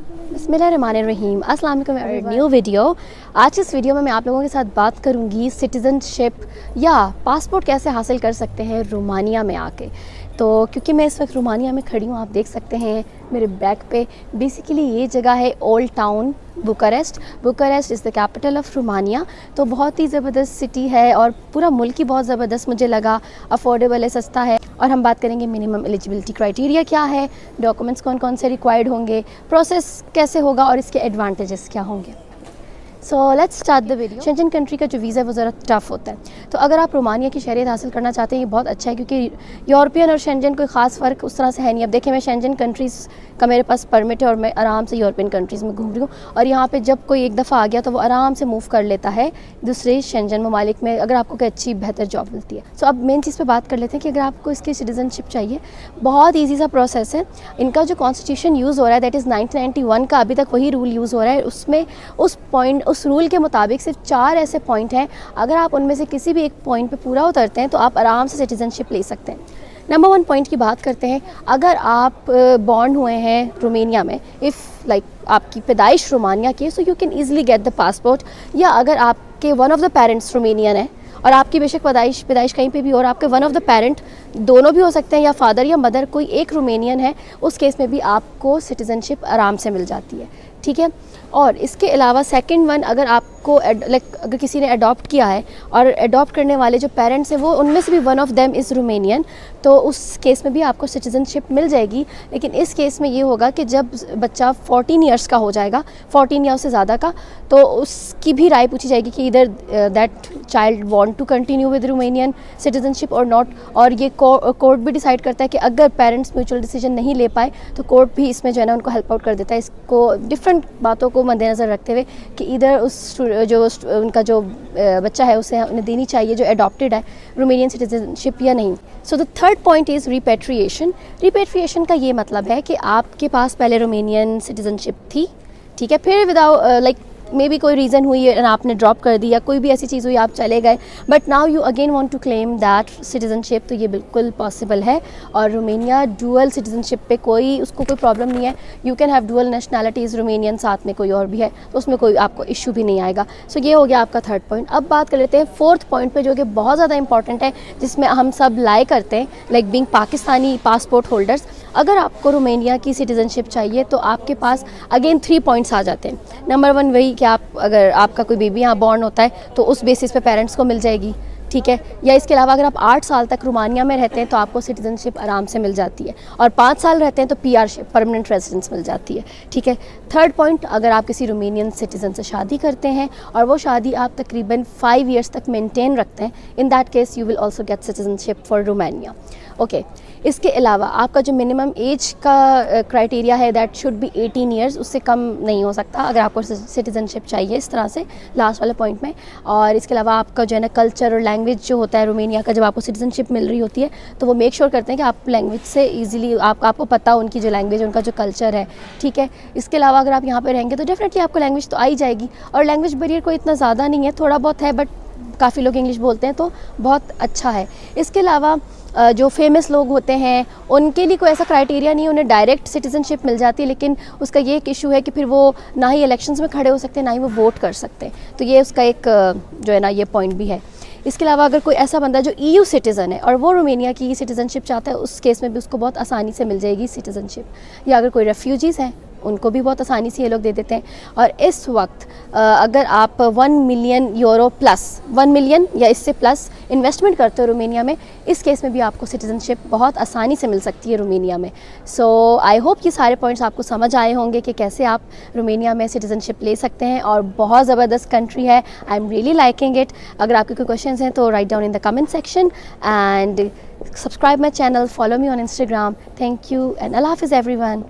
बिस्मिल्लाहिर्रहमानिर्रहीम, अस्सलाम वालेकुम। New video. आज इस वीडियो में मैं आप लोगों के साथ बात करूंगी सिटीज़नशिप या पासपोर्ट कैसे हासिल कर सकते हैं रोमानिया में आके। तो क्योंकि मैं इस वक्त रोमानिया में खड़ी हूँ, आप देख सकते हैं मेरे बैक पे। बेसिकली ये जगह है old town Bucharest. Bucharest is the capital of Romania. तो बहुत ही ज़बरदस्त सिटी है और पूरा मुल्क ही बहुत ज़बरदस्त मुझे लगा। अफोर्डेबल है, सस्ता है। और हम बात करेंगे मिनिमम एलिजिबिलिटी क्राइटेरिया क्या है, डॉक्यूमेंट्स कौन कौन से रिक्वायर्ड होंगे, प्रोसेस कैसे होगा और इसके एडवांटेजेस क्या होंगे। So let's start the video. Schengen country का जो वीज़ा है वो ज़रा टफ होता है। तो अगर आप रोमानिया की शहरियत हासिल करना चाहते हैं, ये बहुत अच्छा है क्योंकि यूरोपियन और शेंजन कोई ख़ास फ़र्क उस तरह से है नहीं। अब देखें, मैं शेंजन कंट्रीज़ का मेरे पास परमिट है और मैं आराम से यूरोपियन कंट्रीज़ में घूम रही हूँ। और यहाँ पे जब कोई एक दफ़ा आ गया तो वो आराम से मूव कर लेता है दूसरे शेंजन ममालिक में, अगर आपको कोई अच्छी बेहतर जॉब मिलती है। सो अब मेन चीज़ पे बात कर लेते हैं कि अगर आपको इसकी सिटीज़नशिप चाहिए, बहुत ईजी सा प्रोसेस है। इनका जो कॉन्स्टिट्यूशन यूज़ हो रहा है दैट इज़ 1991 का, अभी तक वही रूल यूज़ हो रहा है। उसमें उस रूल के मुताबिक सिर्फ 4 ऐसे पॉइंट हैं, अगर आप उनमें से किसी भी एक पॉइंट पे पूरा उतरते हैं तो आप आराम से सिटीज़नशिप ले सकते हैं। नंबर 1 पॉइंट की बात करते हैं। अगर आप बॉर्न हुए हैं रोमानिया में, इफ़ लाइक आपकी पैदाइश रोमानिया की, so you can easily get the passport. या अगर आपके one of the parents Romanian है और आपकी बेशक पैदाइश कहीं पे भी हो और आपके वन ऑफ द पेरेंट, दोनों भी हो सकते हैं या फादर या मदर कोई एक रोमानियन है, उस केस में भी आपको सिटीज़नशिप आराम से मिल जाती है। ठीक है। और इसके अलावा सेकंड वन, अगर आपको अगर किसी ने अडॉप्ट किया है और अडॉप्ट करने वाले जो पेरेंट्स हैं वो उनमें से भी one of them is Romanian, तो उस केस में भी आपको सिटीज़नशिप मिल जाएगी। लेकिन इस केस में ये होगा कि जब बच्चा 14 ईयर्स का हो जाएगा, 14 या उससे ज़्यादा का, तो उसकी भी राय पूछी जाएगी कि इधर that child want to continue with Romanian citizenship और नॉट। और ये कोर्ट भी डिसाइड करता है कि अगर पेरेंट्स म्यूचुअल डिसीजन नहीं ले पाए तो कोर्ट भी इसमें जो है ना उनको हेल्प आउट कर देता है। इसको डिफरेंट बातों को मद्देनज़र रखते हुए कि इधर उनका जो बच्चा है उसे उन्हें देनी चाहिए जो अडॉप्टेड है रोमानियन सिटीजनशिप या नहीं। So the third point is repatriation. Repatriation का ये मतलब है कि आपके पास पहले रोमानियन सिटीजनशिप थी, ठीक है, फिर विदाउट लाइक मे बी कोई रीज़न हुई है आपने ड्रॉप कर दी या कोई भी ऐसी चीज़ हुई आप चले गए, but now you again want to claim that citizenship, तो ये बिल्कुल पॉसिबल है। और रोमानिया डुअल सिटीज़नशिप पे उसको कोई प्रॉब्लम नहीं है। You can have dual nationalities, Romanian साथ में कोई और भी है तो उसमें कोई आपको इशू भी नहीं आएगा। सो ये हो गया आपका थर्ड पॉइंट। अब बात कर लेते हैं फोर्थ पॉइंट पे, जो कि बहुत ज़्यादा इंपॉर्टेंट है, जिसमें हम सब लाए करते हैं like being Pakistani passport holders. अगर आपको रोमानिया की सिटीज़नशिप चाहिए तो आपके पास अगेन 3 पॉइंट्स आ जाते हैं। नंबर 1 वही कि अगर आपका कोई बेबी यहाँ बॉर्न होता है तो उस बेसिस पे पेरेंट्स को मिल जाएगी, ठीक है। या इसके अलावा अगर आप 8 साल तक रोमानिया में रहते हैं तो आपको सिटीज़नशिप आराम से मिल जाती है, और 5 साल रहते हैं तो पीआरशिप, परमानेंट रेजिडेंस मिल जाती है, ठीक है। थर्ड पॉइंट, अगर आप किसी रोमानियन सिटीज़न से शादी करते हैं और वो शादी आप तकरीबन 5 ईयर्स तक मेंटेन रखते हैं, in that case you will also get citizenship for Romania. Okay. इसके अलावा आपका जो मिनिमम एज का क्राइटेरिया है दैट शुड बी 18 ईयर्स, उससे कम नहीं हो सकता अगर आपको सिटीज़नशिप चाहिए, इस तरह से लास्ट वाले पॉइंट में। और इसके अलावा आपका जो है ना कल्चर और लैंग्वेज जो होता है रोमानिया का, जब आपको सिटीज़नशिप मिल रही होती है तो वो मेक श्योर करते हैं कि आप लैंग्वेज से ईजिली आपको पता हो उनकी जो लैंग्वेज है, उनका जो कल्चर है, ठीक है। इसके अलावा अगर आप यहाँ पर रहेंगे तो डेफिनेटली आपको लैंग्वेज तो आ ही जाएगी, और लैंग्वेज बैरियर कोई इतना ज़्यादा नहीं है, थोड़ा बहुत है, बट काफ़ी लोग इंग्लिश बोलते हैं तो बहुत अच्छा है। इसके अलावा जो फेमस लोग होते हैं उनके लिए कोई ऐसा क्राइटेरिया नहीं है, उन्हें डायरेक्ट सिटीज़नशिप मिल जाती है, लेकिन उसका ये एक इशू है कि फिर वो ना ही इलेक्शंस में खड़े हो सकते हैं ना ही वो वोट कर सकते हैं। तो ये उसका एक जो है ना ये पॉइंट भी है। इसके अलावा अगर कोई ऐसा बंदा जो EU सिटीज़न है और वो रोमानिया की सिटीज़नशिप चाहता है, उस केस में भी उसको बहुत आसानी से मिल जाएगी सिटीज़नशिप। या अगर कोई रेफ्यूजीज़ हैं उनको भी बहुत आसानी से ये लोग दे देते हैं। और इस वक्त अगर आप 1 मिलियन यूरो प्लस 1 मिलियन या इससे प्लस इन्वेस्टमेंट करते हो रोमानिया में, इस केस में भी आपको सिटीज़नशिप बहुत आसानी से मिल सकती है रोमानिया में। सो आई होप ये सारे पॉइंट्स आपको समझ आए होंगे कि कैसे आप रोमानिया में सिटीज़नशिप ले सकते हैं, और बहुत ज़बरदस्त कंट्री है। I am really liking it. अगर आपके कोई क्वेश्चन हैं तो write down in the comment section and subscribe my channel, follow me on Instagram. Thank you and अल्लाह हाफिज़ एवरीवन।